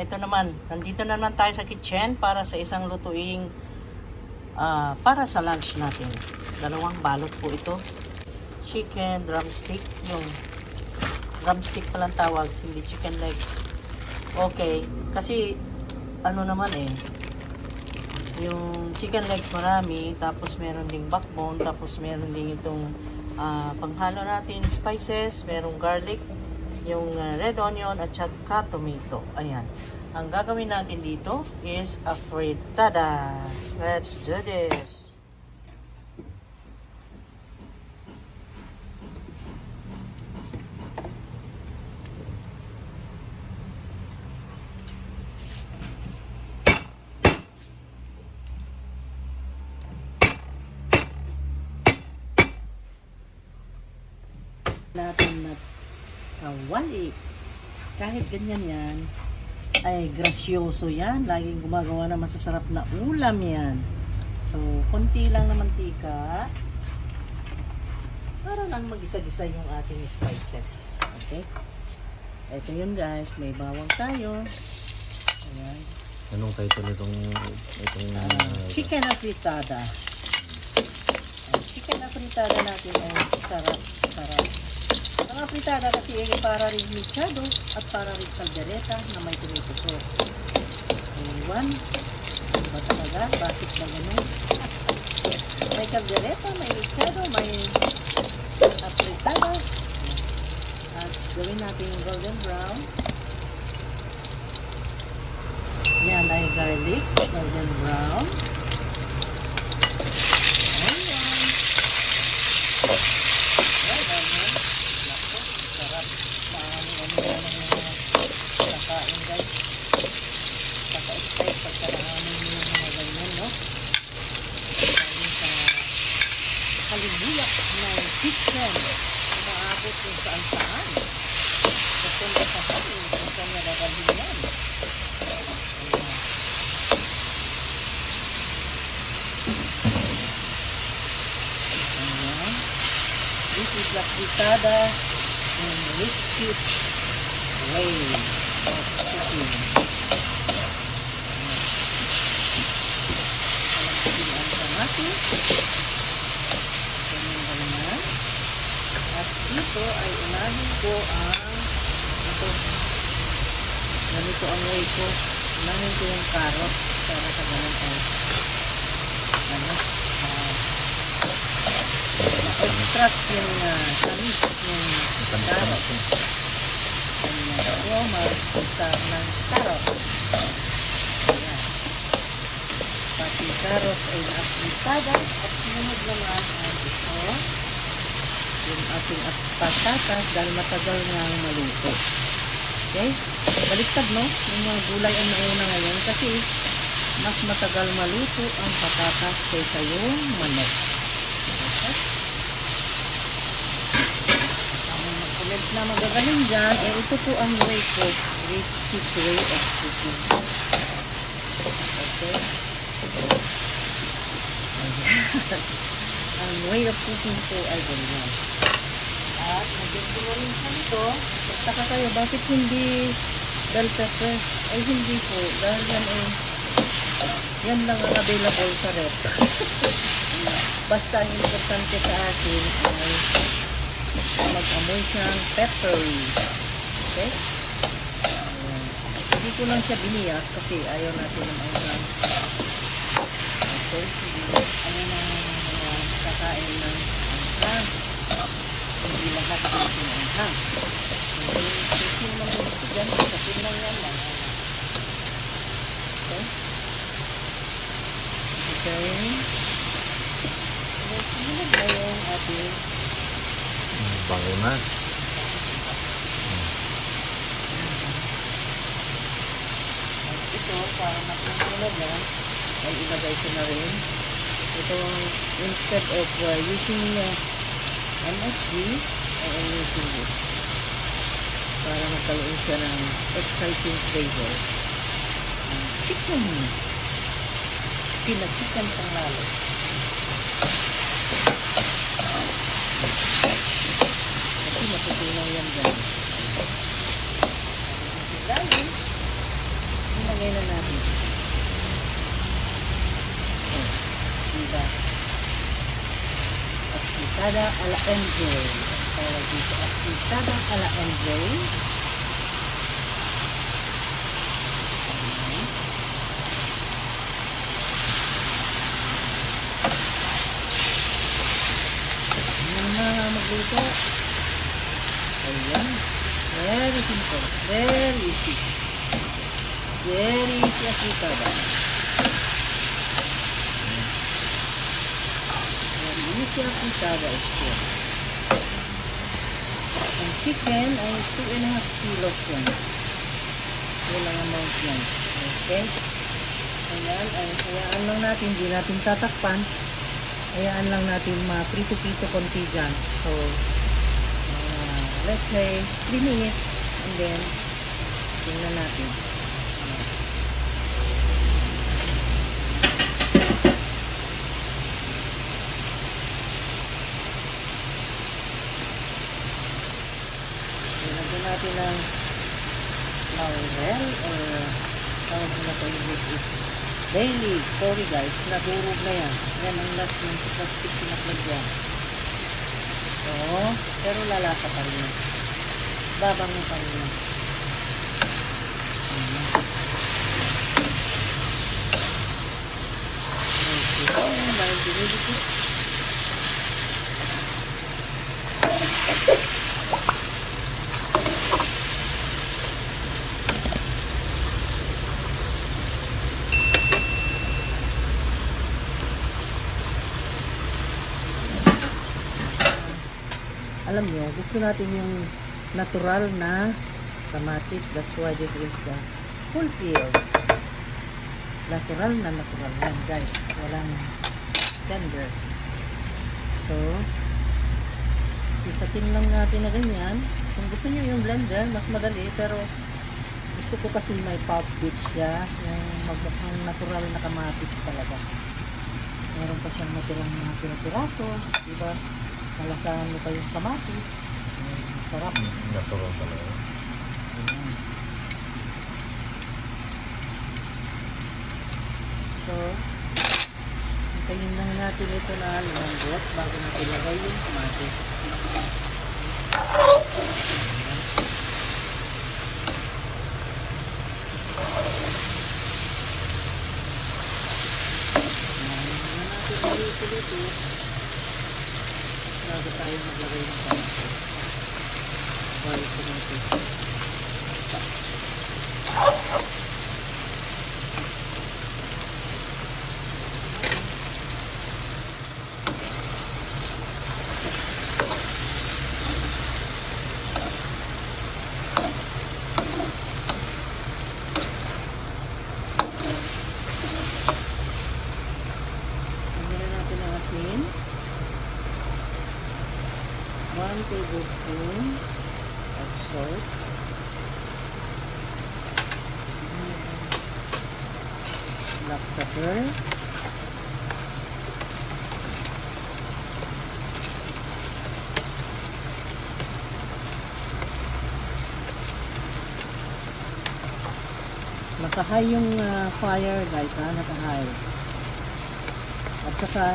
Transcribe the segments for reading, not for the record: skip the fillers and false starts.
ito naman, nandito naman tayo sa kitchen para sa isang lutuing para sa lunch natin. Dalawang balot po ito. Chicken drumstick, yung drumstick palang tawag, hindi chicken legs. Okay, kasi ano naman yung chicken legs marami, tapos meron ding backbone, tapos meron ding itong panghalo natin spices, merong garlic, yung red onion at saka tomato. Ayan. Ang gagawin natin dito is a fritada. Let's do this. Natin na kawali. Kahit ganyan yan, ay grasyoso yan. Laging gumagawa na masasarap na ulam yan. So, konti lang na mantika. Para lang mag-isa-gisa yung ating spices. Okay? Ito yun guys. May bawang tayo. Ayan. Anong title itong chicken afritada. Chicken afritada natin ay sarap. Ang afritada kasi ay para rin mechado at para rin caldereta na may tomato sauce. Ewan, ba talaga? Bakit ba ganun? May caldereta, may mechado, may afritada. At gawin natin yung golden brown. Yan ay garlic, golden brown. Halibulak ng chicken. Umaabot kung saan-saan. Kapunta sa hapon, kung saan nagagalhin yan. Ayan. This is la fritada in liquid way of cooking. Alam ko ang kamatis. At dito ay unahin ko ganito ang way ko. Unahin ko yung carrot para sa ganun ma-extract yung tamis yung carrot. Ang aroma ng carrot. Ayan. Pati carrot ay na-apritada at sinunod naman ang ito. Yung ating patatas dahil matagal nga maluto. Okay? Baliktad, no? Yung mga gulay ang nauna ngayon kasi mas matagal maluto ang patatas kaysa yung manok. Okay? Ang mag-comment na magagaling dyan, ito po ang way ko, which is way of cooking. Okay? Ang way of cooking po ay ganyan. At nagyan ko rin siya nito. Saka kayo, bakit hindi bell pepper? Ay hindi po. Dahil yan lang ang available sa rep. Basta ang importante sa akin ay mag-amoy siyang peppery. Okay? Hindi ko lang siya biniyak kasi ayaw natin ng ayun. Okay? Ano na kakain ng anghang. Hindi lahat ng anghang. Hindi sising lang gusto dyan. Kapin lang yan lang. Okay? Okay. Sinunod na yung ating bango na. Ito, para masunod na, ay ilagay ko na rin. Ito, instead of using MSG, I am using this. Para magkaroon siya ng exciting flavor. Chicken. Pinachikan pang lalo. Kasi matutunaw yan dyan. Ilalim. fritada. Fritada a la MJ. Tawag dito, fritada a la MJ. Magluto. Ayan. Very simple. Very easy. Very easy as fritada. Very easy as fritada is here. Ang chicken ay 2.5 kilos yan. Walang amount yan. Okay? Ayan. Hayaan lang natin. Hindi natin tatakpan. Hayaan lang natin ma-prito-pito konti dyan. So, let's say 3 minutes and then tingnan natin. Lagyan natin ng laurel or tawag na ito is daily. Sorry guys, nadurog na yan. Yan ang last yung plastic pinaklagyan. So, pero lalasa pa rin yan. Babango pa rin yan. Alam nyo, gusto natin yung natural na kamatis. That's why this is the full field. Natural na natural yan guys. Walang standard. So, isatin lang natin na ganyan. Kung gusto nyo yung blender, mas madali. Pero, gusto ko kasi may pulp bit siya. Yung magmukhang natural na kamatis talaga. Meron pa siyang naturang mga pinapiraso. Diba? Malasahan mo pa yung kamatis. Sarap. Natural talaga. Ayan. So, hintayin lang natin ito na lumambot bago natin ilagay yung kamatis. Dito bago tayo maglagay ng kamatis. Bago kamatis. Lagyan natin ang asin. 1 tablespoon of salt. Black pepper. Naka-high yung fire guys ha, naka-high. At saka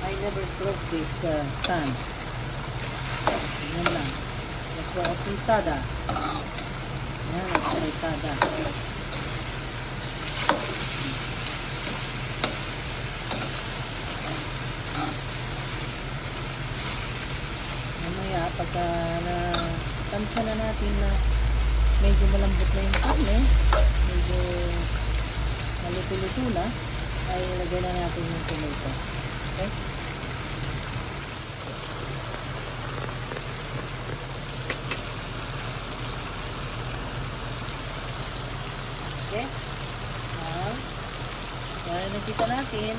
I never broke this pan. Yan lang. That's why fritada. Yan, fritada. Mamaya, pagka tansya na natin na medyo malambot na yung karne, medyo maluto-luto na, ay ilagay na natin yung tomato. Okay? Okay? Kaya nakita natin,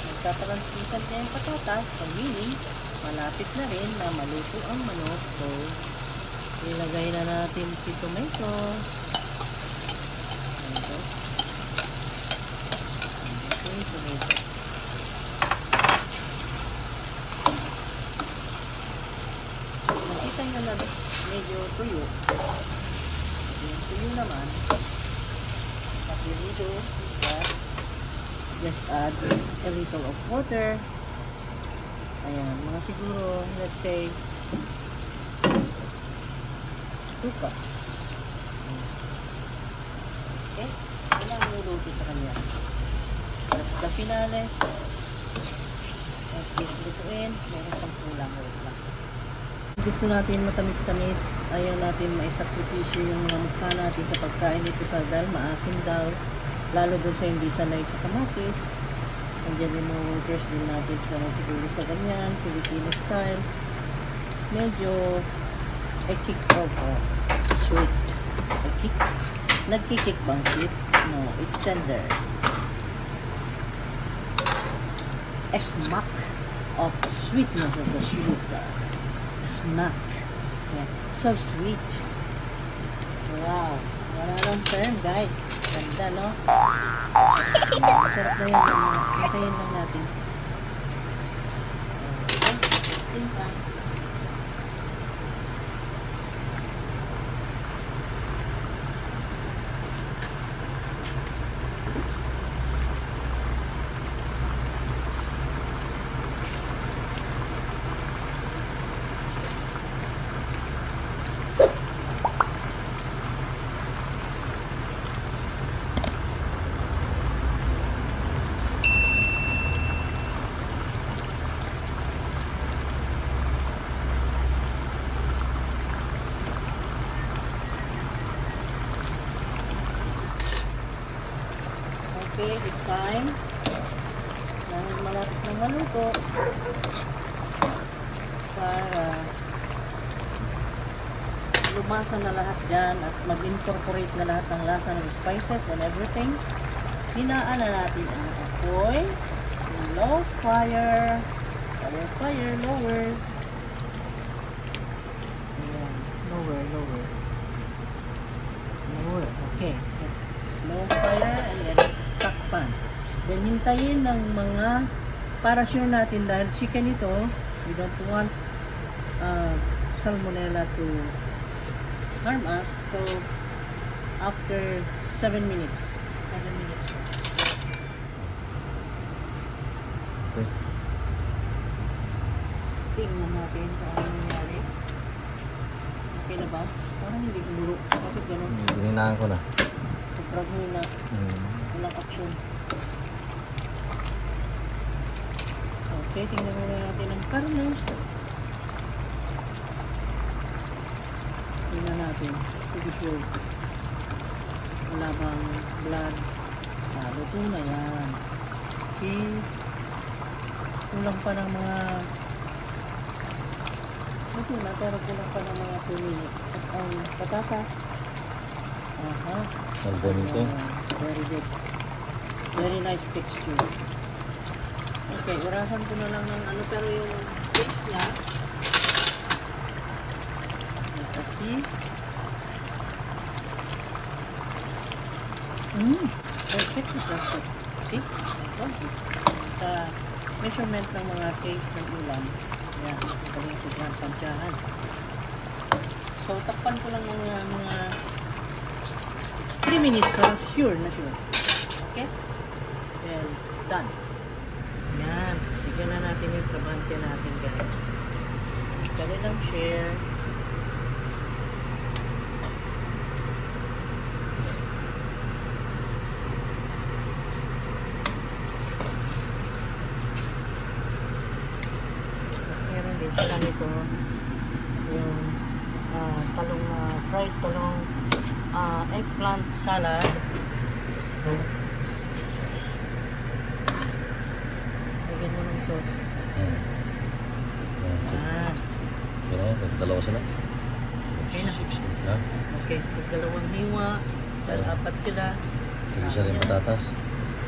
nagtatranslucent na yung patatas, so meaning, malapit na rin na maluto ang manok. So, ilagay na natin si tomato. Tomato. Okay, tomato. Nakita nyo na medyo tuyo. Yung tuyo naman, kapilido, just add a little of water. Ayan, mga siguro, let's say, 2 cups. Okay? Ano ang luluto sa kanya? Para sa finale, at least lutuin, meron pang kulang. Gusto natin matamis-tamis, ayaw natin maisakripisyo yung mga mukha natin sa pagkain ito sa dahil maasim daw, lalo dun sa hindi sanay sa kamatis. Andiyan yung mga waters din natin sanay siguro sa ganyan, Filipino style. Medyo a kick of sweet. A kick? Nagkikik bang sweet? No, it's tender. A smack of sweetness of the sugar. A smack. Yeah. So sweet. Wow. Wala lang term, guys. Ganda, no? Masarap na yan. Hintayin lang natin. Okay. Testing pa. Okay, this time, dahil malapit na maluto, para lumasa na lahat dyan at mag-incorporate na lahat ng lasa ng spices and everything, hinaan na natin ang apoy, low fire, lower. Ayan, lower, okay, that's low fire and then takpan. Then hintayin ng mga, para sure natin dahil chicken ito, we don't want salmonella to harm us. So after 7 minutes. 7 minutes po. Okay. Tingnan natin kung ano nangyari. Okay na ba? Parang hindi gumuro. Bakit ganun? Gininahan ko na. Sobrang hina. Walang action. Okay, tingnan muna natin ang karne. Tingnan natin. To be sure. Wala bang blood. Luto na yan. See? Kulang pa ng mga... Luto na, pero kulang pa ng mga 2 minutes. At ang patatas. Aha. Al dente. Very good. Very nice texture. Okay, urasan ko na lang ng ano, pero yung taste niya, kasi, perfect. See? Perfect. Sa measurement ng mga taste ng ulam, yan, galing ko dyan, tansyahan. So, takpan ko lang ng mga 3 minutes para sure na sure. Okay? Well, done. Yan. Bigyan na natin yung trabante natin, guys. Kali lang share. Meron din sila nito yung talong, fried talong eggplant salad. Lagyan mo ng sauce. Yan. Dalawa sila. Okay na. Ha? Okay. Pag dalawang hiwa, dahil 4 sila. Tigisa rin patatas.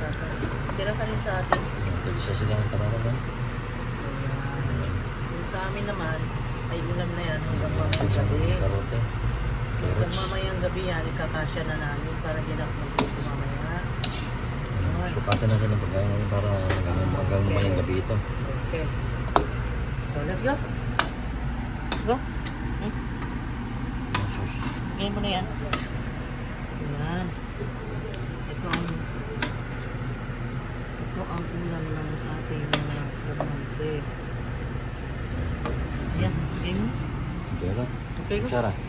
Tapos, tira ka rin sa atin. Tigisa sila ng patatas. Ha? Ayan. Yung sa amin naman, ay ulam na yan hanggang mamayang gabi. Karote. Hanggang mamayang gabi yan, ikakasya na namin para di na magluto mamaya. Ayan. Sukatan natin ang pagkain namin para hanggang mamayang gabi ito. Okay. So, let's go. Go. Ngayon mo na yan. Ayan. Ito ang Ito ang ulam ng ating mga tramante. Yan, okay mo? Kaya Okay ko? Sarap.